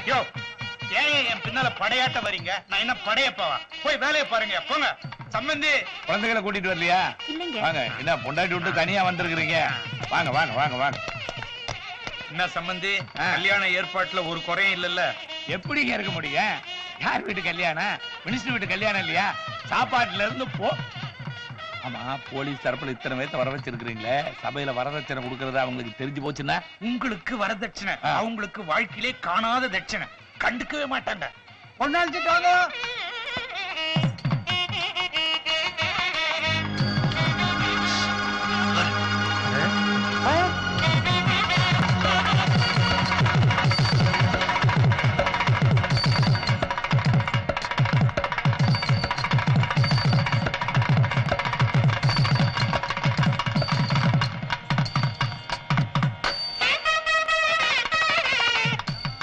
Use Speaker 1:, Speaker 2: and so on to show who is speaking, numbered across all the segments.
Speaker 1: யோ ஏன் என் பின்னால படையாட்ட வரீங்க? நான் என்ன படையப்பாவா? போய் வேலையை பாருங்க போங்க. சம்பந்தி
Speaker 2: குழந்தைகளை கூட்டிட்டு வரலையா? வாங்க. என்ன பொண்டாட்டி விட்டு தனியா வந்திருக்கிறீங்க? வாங்க வாங்க வாங்க வாங்க.
Speaker 1: என்ன சம்பந்தி, கல்யாண ஏற்பாட்டுல ஒரு குறையும் இல்லல்ல?
Speaker 2: எப்படிங்க இருக்க முடியும்? யார் வீட்டு கல்யாணம்? மினிஸ்டர் வீட்டு கல்யாணம் இல்லையா? சாப்பாட்டுல இருந்து போ. ஆமா, போலீஸ் தரப்புல இத்தனை பேர்த்த வர வச்சிருக்கீங்களே, சபையில வரதட்சணை கொடுக்கறது அவங்களுக்கு தெரிஞ்சு போச்சுன்னா?
Speaker 1: உங்களுக்கு வரதட்சணை, அவங்களுக்கு வாழ்க்கையிலே காணாத தட்சணை. கண்டுக்கவே மாட்டாங்க.
Speaker 2: பொண்ணாச்சிட்டாங்க.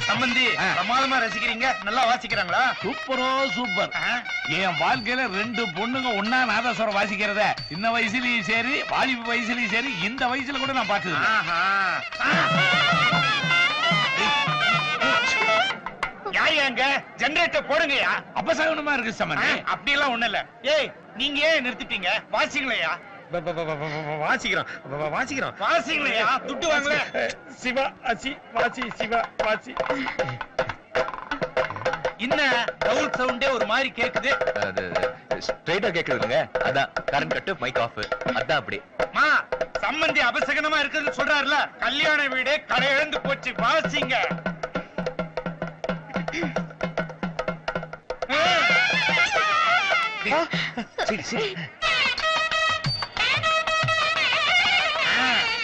Speaker 1: சம்பந்தி பிரமாதமா ரசிக்கிறீங்க. நல்லா வாசிக்கிறாங்களா?
Speaker 2: சூப்பரோ சூப்பர். என் வாழ்க்கையில 2 பொண்ணுங்க ஒன்னா நாதஸ்வரம் வாசிக்கிறத சின்ன வயசுலயும் சரி, வாலிப வயசுலயும் சரி, இந்த வயசுல கூட நான் பார்த்தது.
Speaker 1: யாங்க ஜெனரேட்டர் போடுங்கயா.
Speaker 2: அபசகனமா இருக்கு சம்பந்தி.
Speaker 1: அப்படி எல்லாம் ஒண்ணு இல்ல. ஏய், நீங்க ஏன் நிறுத்திட்டீங்க? வாசிக்கலையா?
Speaker 3: வாசிக்கிறோம் வாசிக்கிறோம்
Speaker 1: வாசிக்கலையா? துட்டு வாங்கல.
Speaker 3: சிவா அசி வாசி சிவா வாசி.
Speaker 1: என்ன டவுல் சவுண்டே ஒரு மாதிரி கேக்குது?
Speaker 4: அது ஸ்ட்ரைட்டா கேக்குதுங்க. அதான் கரண்ட் கட், மைக் ஆஃப். அதான் அப்படி.
Speaker 1: மா, சம்பந்தி அபசகனமா இருக்குன்னு சொல்றாருல. கல்யாண வீடு கடை இழந்து போச்சு. வாசிங்க.
Speaker 4: சரி சரி.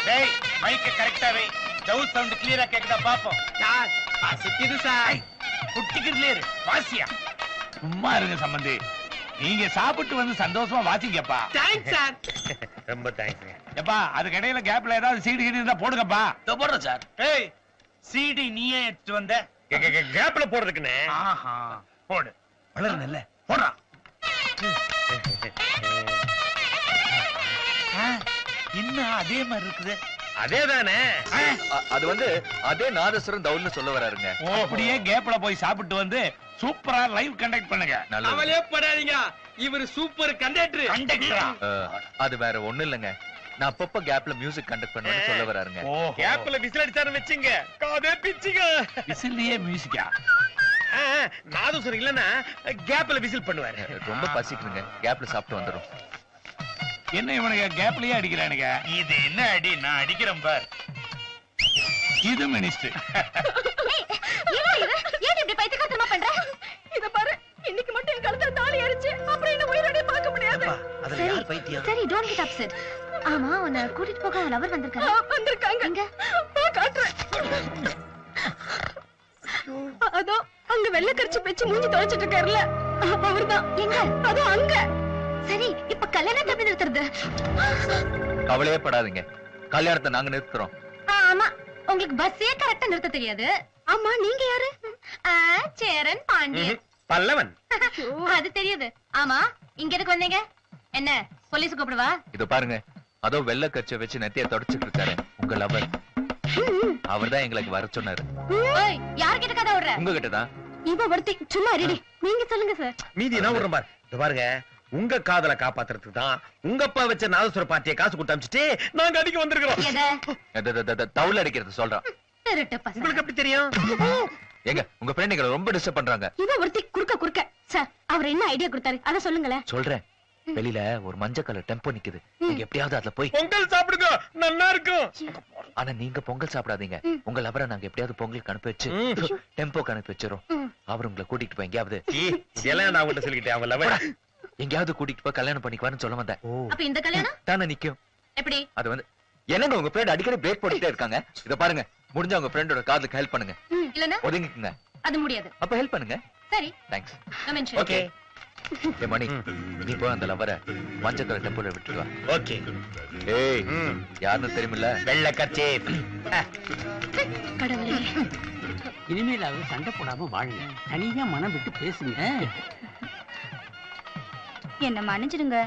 Speaker 1: டேய், மைக்க கரெக்டா வை. டவுல் சவுண்ட் கிளியரா கேக்குதா பாப்போம்.
Speaker 3: Sir வாசிக்குது sir.
Speaker 1: குட்டிக்கிறதுலே இரு. வாசியா.
Speaker 2: சும்மா இருங்க சம்பந்தி. நீங்க சாப்பிட்டு வந்து சந்தோஷமா வாசிங்கப்பா.
Speaker 3: Thanks sir. ரொம்ப தேங்க்ஸ்.
Speaker 2: எப்பா, அதுக்கு இடையில கேப்ல ஏதாவது சீடு கீடு இருந்தா போடுங்கப்பா.
Speaker 4: போடுறோம் சார்.
Speaker 1: ஏய், சிடி நீயே எடுத்து வந்த?
Speaker 3: கேப்ல போடுறதுக்குன்னு.
Speaker 1: ஆஹா, போடு. வளருனல்ல, போடுறா. இன்னும் அதே மாதிரி இருக்குது.
Speaker 3: அதேதானே.
Speaker 4: அது வந்து அதே நாதஸ்வரம் தவுல்னு சொல்ல வராருங்க.
Speaker 2: அப்படியே கேப்ல போய் சாப்பிட்டு வந்து சூப்பரா லைவ் கண்டக்ட் பண்ணுங்க.
Speaker 4: நல்லது.
Speaker 3: அவளே படாதீங்க, இவர் சூப்பர் கண்டக்டர்.
Speaker 1: கண்டக்டரா?
Speaker 4: அது வேற ஒண்ணு இல்லங்க. நான் அப்பப்ப கேப்ல மியூசிக் கண்டக்ட் பண்ணுவேன்னு சொல்ல வராருங்க.
Speaker 3: கேப்ல விசில் அடிச்சாரு வெச்சுங்க, காதே பிச்சுங்க.
Speaker 2: விசில்லையே மியூசிக்கா?
Speaker 3: நாதஸ்வரம் இல்லன்னா கேப்ல விசில் பண்ணுவாரு.
Speaker 4: ரொம்ப பசிக்குதுங்க, கேப்ல சாப்பிட்டு வந்துடும்.
Speaker 2: என்ன இவனுங்க கேப்லயே அடிக்கிறானுங்க?
Speaker 1: இது என்ன அடி? நான் அடிக்கிறேன் பார்.
Speaker 2: இது மினிஸ்டர்.
Speaker 5: ஏன் இப்படி பைத்தியக்காரத்தனமா பண்ற? இத பாரு, இன்னைக்கு மட்டும் என் கழுத்துல தாலி அடிச்சு அப்புறம் என்ன உயிரோட பார்க்க முடியாது.
Speaker 3: அதுல யார் பைத்தியம்?
Speaker 5: சரி, டோன்ட் கெட் அப்செட். ஆமா, உன்னை கூட்டிட்டு போக அவன் லவர் வந்திருக்காங்க. எங்க? காட்டுறேன். அதோ அங்க வெள்ளை கரிச்சு பெச்சு மூஞ்சி தொலைச்சிட்டு இருக்காருல்ல, அவர்தான். எங்க? அதோ அங்க. சரி, இப்ப கல்யாணத்தை எப்படி நிறுத்துறது?
Speaker 4: கவலையே படாதீங்க, கல்யாணத்தை நாங்க நிறுத்துறோம்.
Speaker 5: ஆமா, உங்களுக்கு பஸ்ஸே கரெக்டா நிறுத்த தெரியாது. ஆமா, நீங்க யாரு? சேரன் பாண்டியன்.
Speaker 3: பல்லவன்.
Speaker 5: அது தெரியுது. ஆமா, இங்க எதுக்கு வந்தீங்க? என்ன போலீஸ் கூப்பிடுவா?
Speaker 4: இது பாருங்க, அதோ வெள்ளை கச்சை வச்சு நெத்திய தொடச்சிட்டு இருக்காரு உங்க லவர். அவர்தான் எங்களுக்கு வர சொன்னாரு.
Speaker 5: யார்கிட்ட கதை விடுற?
Speaker 4: உங்ககிட்டதான்.
Speaker 5: இப்ப ஒருத்தி சும்மா ரெடி. நீங்க சொல்லுங்க சார்.
Speaker 3: மீதி என்ன விடுறேன் பாரு. இது பாருங்க, உங்க காதலை காப்பாத்துறதுக்கு தான் உங்க அப்பா வச்ச நாதஸ்வர பார்ட்டியை காசு கொடுத்து அமிச்சிட்டு நாங்க அடிக்க வந்திருக்கிறோம்.
Speaker 4: தவுல் அடிக்கிறது சொல்றான்.
Speaker 5: திருட்டு பசங்க.
Speaker 3: உங்களுக்கு எப்படி தெரியும்?
Speaker 4: எங்க உங்க ஃப்ரெண்ட் எங்களை ரொம்ப டிஸ்டர்ப் பண்றாங்க.
Speaker 5: இவ ஒருத்தி குறுக்க சார், அவர் என்ன ஐடியா கொடுத்தாரு அத சொல்லுங்களேன்.
Speaker 4: சொல்றேன். வெளியில ஒரு மஞ்சள் கலர் டெம்போ நிக்குது. நீங்க எப்படியாவது அதுல போய்
Speaker 3: பொங்கல் சாப்பிடுங்க, நல்லா இருக்கும்.
Speaker 4: ஆனா நீங்க பொங்கல் சாப்பிடாதீங்க. உங்க லவரை நாங்க எப்படியாவது பொங்கலுக்கு அனுப்பி வச்சு டெம்போக்கு அனுப்பி வச்சிரும். அவர் உங்களை கூட்டிட்டு போய் எங்கேயாவது.
Speaker 3: இதெல்லாம் நான் உங்கள்ட்ட சொல்லிக்கிட்டேன். அவன் லவர்
Speaker 4: எங்கேயாவது கூட்டிட்டு போய் கல்யாணம் பண்ணிக்குவான்னு சொல்ல வந்தேன்.
Speaker 5: அப்ப இந்த கல்யாணம்
Speaker 4: தானே நிக்கும்.
Speaker 5: எப்படி?
Speaker 4: அது வந்து என்னங்க உங்க ஃப்ரெண்ட் அடிக்கடி பிரேக் போட்டுட்டே இருக்காங்க. இத பாருங்க, முடிஞ்சா உங்க ஃப்ரெண்டோட காதுக்கு ஹெல்ப் பண்ணுங்க.
Speaker 5: இல்லனா
Speaker 4: ஒதுங்கிக்குங்க.
Speaker 5: அது முடியாது.
Speaker 4: அப்ப ஹெல்ப் பண்ணுங்க.
Speaker 5: சரி,
Speaker 4: தேங்க்ஸ்.
Speaker 5: கமெண்ட்.
Speaker 3: ஓகே.
Speaker 4: ஏ மணி, நீ போய் அந்த லவரை மஞ்சள் கலர் டெம்போல விட்டுட்டு வா.
Speaker 3: ஓகே.
Speaker 4: ஏய், யாருன்னு தெரியுமில்ல?
Speaker 3: வெள்ளை கச்சே.
Speaker 5: கடவுளே,
Speaker 6: இனிமேலாவது சண்டை போடாம வாழுங்க. தனியா மனம் விட்டு பேசுங்க.
Speaker 5: என்ன மன்னிச்சிடுங்க.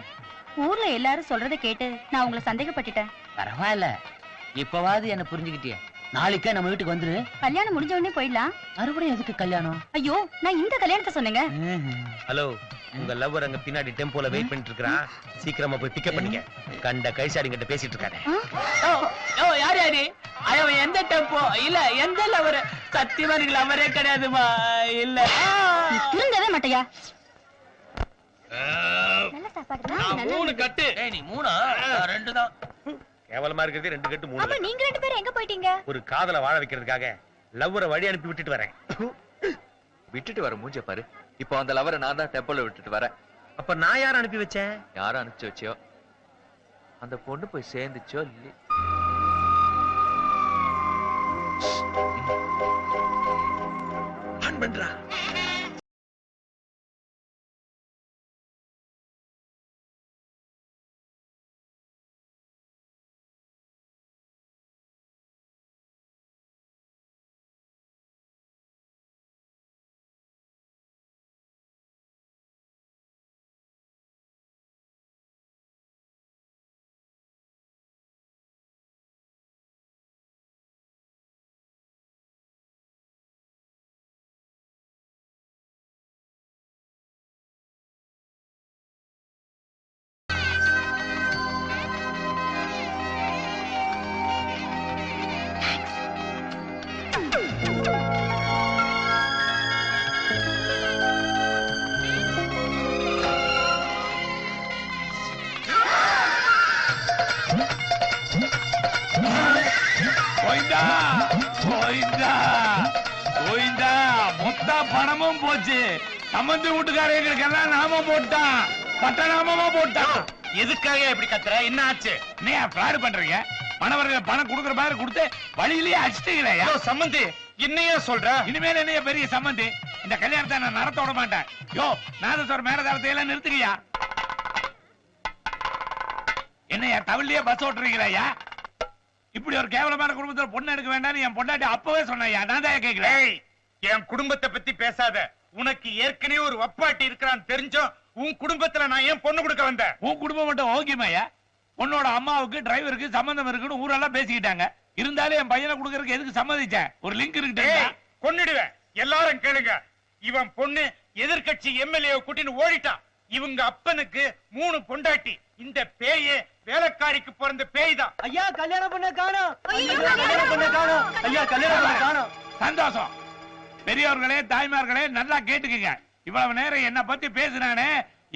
Speaker 5: ஊர்ல எல்லாரும் சொல்றத கேட்டு நான் உங்களை சந்தேகப்பட்டுட்டேன்.
Speaker 6: பரவாயில்ல, இப்பவாவது என்ன புரிஞ்சுக்கிட்டிய. நாளைக்கே நம்ம வீட்டுக்கு வந்துரு.
Speaker 5: கல்யாணம் முடிஞ்ச உடனே போயிடலாம்.
Speaker 6: மறுபடியும் எதுக்கு கல்யாணம்?
Speaker 5: ஐயோ, நான் இந்த கல்யாணத்தை சொன்னேங்க.
Speaker 3: ஹலோ, உங்க லவ்வர் அங்க பின்னாடி டெம்போல வெயிட் பண்ணிட்டு இருக்கான். சீக்கிரமா போய் பிக்கப் பண்ணிக்க. கண்ட கைசாடி கிட்ட பேசிட்டு இருக்காரு.
Speaker 6: யார் யாரு? ஐயோ, எந்த டெம்போ இல்ல, எந்த லவர்? சத்தியமா எனக்கு லவரே கிடையாதுமா. இல்ல,
Speaker 5: திருந்தவே மாட்டையா? நல்ல சாப்பாடு தான்.
Speaker 2: 3 கட்டு.
Speaker 6: நீ 3 2 தான்.
Speaker 3: கேவலமா இருக்கிறது 2 கட்டு 3
Speaker 5: அப்ப
Speaker 3: கட்டு.
Speaker 5: நீங்க 2 பேரும் எங்க போயிட்டீங்க?
Speaker 3: ஒரு காதல வாழ வைக்கிறதுக்காக லவ்வரை வழி அனுப்பி விட்டுட்டு வரேன்.
Speaker 4: விட்டுட்டு வர மூஞ்ச பாரு. இப்போ அந்த லவரை நான் தான் டெம்போல விட்டுட்டு வரேன்.
Speaker 3: அப்ப நான் யார அனுப்பி வச்சேன்?
Speaker 4: யாரும் அனுப்பிச்சு வச்சியோ அந்த பொண்ணு போய் சேர்ந்துச்சோ இல்லையே.
Speaker 3: ஆன் பண்றா.
Speaker 2: கோயிந்தா கோயிந்தா கோயிந்தா, மொத்த பணமும் போச்சு. சம்பந்தி வீட்டுக்காரங்களுக்கு எல்லாம் நாமம் போட்டான், பட்ட நாமமா போட்டான்.
Speaker 1: எதுக்காக இப்படி கத்துற? என்ன ஆச்சு?
Speaker 2: நீ ஃப்ராடு பண்றீங்க. பணவர்கள் பணம் கொடுக்குற மாதிரி கொடுத்து வழியிலேயே அடிச்சிட்டீங்களே.
Speaker 1: ஐயோ, சம்பந்தி என்னையே சொல்ற?
Speaker 2: இனிமேல் என்னைய பெரிய சம்பந்தி. இந்த கல்யாணத்தை நான் நடத்த விட மாட்டேன். யோ, நாதஸ்வர மேலதாரத்தை எல்லாம் நிறுத்துக்கியா? என்னையா தவிலியே பஸ் ஓட்டுறீங்களா? இப்படி ஒரு கேவலமான குடும்பத்துல பொண்ணு எடுக்க வேண்டாம்னு என் பொண்டாட்டி அப்பவே சொன்னையா. நான் தான் கேட்கிறேன்.
Speaker 1: ஏய், என் குடும்பத்தை பத்தி பேசாத. உனக்கு ஏற்கனவே ஒரு வப்பாட்டி இருக்கிறான்னு தெரிஞ்சும் உன் குடும்பத்துல நான் ஏன் பொண்ணு கொடுக்க வந்தேன்?
Speaker 2: உன் குடும்பம் மட்டும் ஓகேமாயா? பொண்ணோட அம்மாவுக்கு டிரைவருக்கு சம்பந்தம் இருக்குன்னு ஊரெல்லாம் பேசிக்கிட்டாங்க. இருந்தாலும் என் பையனை கொடுக்கறதுக்கு எதுக்கு சம்மதிச்சேன்? ஒரு லிங்க் இருக்கு.
Speaker 1: கொன்னுடுவேன். எல்லாரும் கேளுங்க. இவன் பொண்ணு எதிர்கட்சி எம்எல்ஏ கூட்டின்னு ஓடிட்டான். இவங்க அப்பனுக்கு 3 பொண்டாட்டி. இந்த பேயே வேலைக்காரிக்கு பிறந்த பேய் தான்.
Speaker 6: ஐயா, கல்யாணம் பண்ண காணோம். கல்யாணம் பண்ண காணோம். ஐயா, கல்யாணம் பண்ண காணோம்.
Speaker 2: சந்தோஷம். பெரியவர்களே, தாய்மார்களே, நல்லா கேட்டுக்குங்க. இவ்வளவு நேரம் என்ன பத்தி பேசுனானே,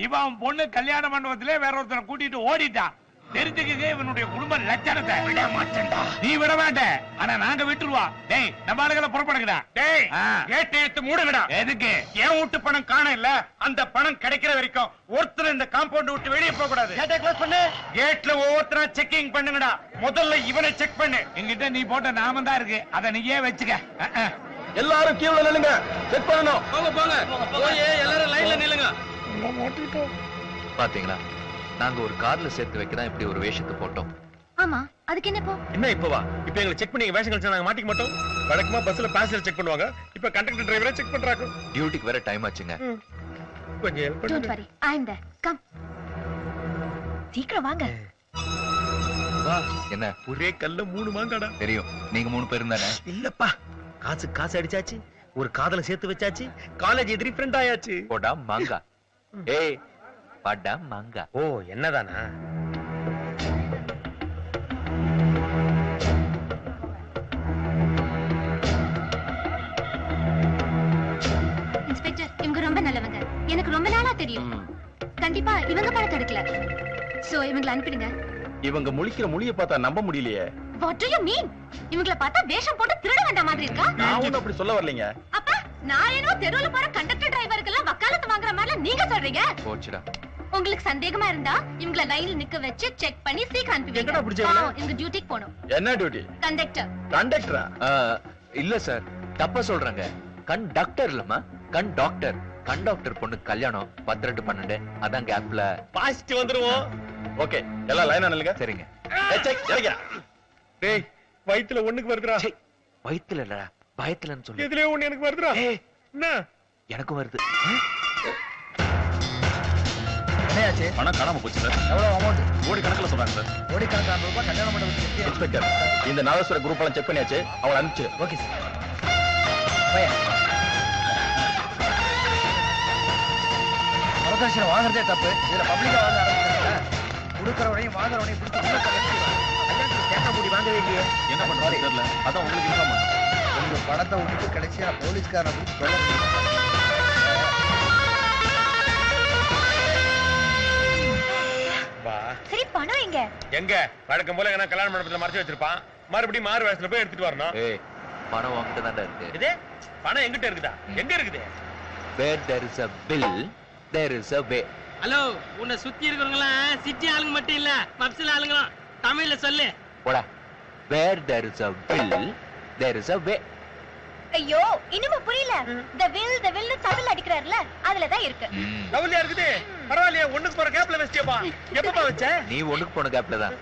Speaker 2: இவன் பொண்ணு கல்யாண மண்டபத்திலே வேற ஒருத்தரை கூட்டிட்டு ஓடிட்டான். தெரிஞ்சுக்க இவனுடைய குடும்ப லட்சணத்தை.
Speaker 1: விட மாட்டேன்டா.
Speaker 2: நீ விட மாட்டே, ஆனா நாங்க விட்டுருவோம். டேய், நம்ம ஆளுகளை புறப்படுங்கடா.
Speaker 1: டேய்,
Speaker 2: ஆ.
Speaker 1: கேட்டை எடுத்து மூடுங்கடா.
Speaker 2: எதுக்கு?
Speaker 1: என் வீட்டு பணம் காண இல்ல. அந்த பணம் கிடைக்கிற வரைக்கும் ஒருத்தர் இந்த காம்பவுண்ட் விட்டு வெளியே போக கூடாது.
Speaker 6: கேட்டை க்ளோஸ் பண்ணு.
Speaker 1: கேட்ல ஒவ்வொருத்தரா செக்கிங் பண்ணுங்கடா. முதல்ல இவனை செக் பண்ணு.
Speaker 2: என்கிட்ட நீ போட்ட நாமம் தான் இருக்கு, அதை நீயே வச்சுக்க.
Speaker 3: எல்லாரும் கீழ நில்லுங்க. செக் பண்ணனும். போங்க போங்க. போய் எல்லாரும் லைன்ல நில்லுங்க.
Speaker 4: பாத்தீங்களா, நாங்க ஒரு கார்ல சேர்த்து வைக்கதான் இப்படி ஒரு வேஷத்தை போட்டோம்.
Speaker 5: ஆமா, அதுக்கு என்ன இப்போ?
Speaker 3: என்ன இப்பவா? இப்ப எங்களை செக் பண்ணி வேஷம் கழிச்சா நாங்க மாட்டிக்க மாட்டோம். வழக்கமா பஸ்ல பேசஞ்சர் செக் பண்ணுவாங்க. இப்ப கண்டக்டர் டிரைவரை செக் பண்றாங்க.
Speaker 4: டியூட்டிக்கு வேற டைம் ஆச்சுங்க.
Speaker 3: கொஞ்சம் ஹெல்ப்
Speaker 5: Don't
Speaker 3: பண்ணுங்க.
Speaker 5: worry, I am there. Come. சீக்கிரம் வாங்க.
Speaker 3: வா.
Speaker 4: என்ன
Speaker 3: ஒரே கல்ல 3 மாங்காடா.
Speaker 4: தெரியும், நீங்க 3 பேரும் தானே?
Speaker 3: இல்லப்பா, காசு அடிச்சாச்சு. ஒரு காதல சேர்த்து வச்சாச்சு. காலேஜ் எதிரி ஃப்ரெண்ட் ஆயாச்சு.
Speaker 4: போடா மாங்கா. ஏய், படா மாங்கா.
Speaker 3: ஓ, என்னதானா?
Speaker 5: இன்ஸ்பெக்டர், இவங்க ரொம்ப நல்லவங்க. எனக்கு ரொம்ப நாளா தெரியும். கண்டிப்பா இவங்க பணத்தை எடுக்கல. சோ இவங்களை அனுப்பிடுங்க.
Speaker 3: இவங்க முழிக்கிற மொழிய பார்த்தா நம்ப முடியலையே.
Speaker 5: What do you mean? இவங்களை பார்த்தா வேஷம் போட்டு திருட வந்த மாதிரி இருக்கா?
Speaker 3: நான் ஒண்ணும் அப்படி சொல்ல வரலங்க.
Speaker 5: அப்ப நான் ஏனோ தெருவுல போற கண்டக்டர் டிரைவருக்கு எல்லாம் வக்காலத்து வாங்குற மாதிரி நீங்க சொல்றீங்க.
Speaker 4: போச்சுடா.
Speaker 5: உங்களுக்கு சந்தேகமா இருந்தா இவங்களை லைன்ல நிக்க வச்சு செக் பண்ணி சீக்கிரம் அனுப்பி
Speaker 3: எங்கடா
Speaker 5: வைங்க.
Speaker 3: பிடிச்சவங்க?
Speaker 5: பாவம், இவங்க டியூட்டிக்கு போணும்.
Speaker 3: என்ன டியூட்டி?
Speaker 5: கண்டக்டர்.
Speaker 3: கண்டக்டரா?
Speaker 4: இல்ல சார், தப்பா சொல்றாங்க. கண்டக்டர் இல்லம்மா, கண்டாக்டர். கண்டாக்டர் பொண்ணு கல்யாணம் 12 அதான் கேப்ல.
Speaker 3: பாசிட்டிவ் வந்துருவோம். ஓகே, எல்லாம் லைனா நில்லுங்க.
Speaker 4: சரிங்க.
Speaker 3: செக் இறங்க. டேய், வயித்துல ஒண்ணுக்கு வருதுடா.
Speaker 4: சே, வயித்துல இல்லடா, பயத்துலன்னு சொல்லு.
Speaker 3: எதுலயே ஒண்ணு எனக்கு வருதுடா.
Speaker 4: ஏய்,
Speaker 3: என்ன?
Speaker 4: எனக்கும் வருது.
Speaker 7: என்னையாச்சு?
Speaker 3: பணம் காணாம போச்சு சார்.
Speaker 7: எவ்வளவு அமௌண்ட்?
Speaker 3: கோடி கணக்குல சொல்றாங்க சார்.
Speaker 7: கோடிக்கணக்கான ரூபாய் கல்யாண மண்டபத்துக்கு.
Speaker 3: இன்ஸ்பெக்டர், இந்த நாதஸ்வர குரூப் எல்லாம் செக் பண்ணியாச்சு. அவளை அனுப்பிச்சு.
Speaker 7: Okay sir. பையன் வரதட்சணை வாங்குறதே தப்பு. இதுல பப்ளிக்கா வாங்க ஆரம்பிச்சாங்க. கொடுக்கறவனையும் வாங்குறவனையும் பிடிச்சி உள்ள கல்யாணத்துக்கு தேங்காய் மூடி வாங்கவே இல்லையே.
Speaker 3: என்ன பண்றது தெரியல. அதான் உங்களுக்கு இன்ஃபார்ம் பண்ணேன்.
Speaker 7: உங்க பணத்தை விட்டுட்டு கடைசியா போலீஸ்காரன் சொல்ல முடியும்.
Speaker 5: சரி பணம் எங்க?
Speaker 3: எங்க வழக்கம் போல என்ன கல்யாண மண்டபத்துல மறைச்சு வச்சிருப்பான். மறுபடியும் மாறு வேஷத்துல போய் எடுத்துட்டு வரணும்.
Speaker 4: ஏய் பணம் வாங்கிட்டு தான்டா இருக்கு.
Speaker 3: இது பணம் எங்கிட்ட இருக்குதா? எங்க இருக்குது?
Speaker 4: Where there is a bill, there is a way.
Speaker 6: Hello, உன்னை சுத்தி இருக்கிறவங்களாம் சிட்டி ஆளுங்க மட்டும் இல்ல, பப்ஸ்ல ஆளுங்களும். தமிழ்ல சொல்லு.
Speaker 4: போடா. Where there is a bill, there is a way.
Speaker 5: ஐயோ இன்னும் புரியல. the will தமிழ் அடிக்கிறாருல அதுலதான் இருக்கு.
Speaker 3: லவ்லியா இருக்குது. பரவாயில்லையே, ஒண்ணுக்கு போற கேப்ல வச்சியப்பா. எப்பப்பா வச்ச?
Speaker 4: நீ ஒண்ணுக்கு போன கேப்ல தான்.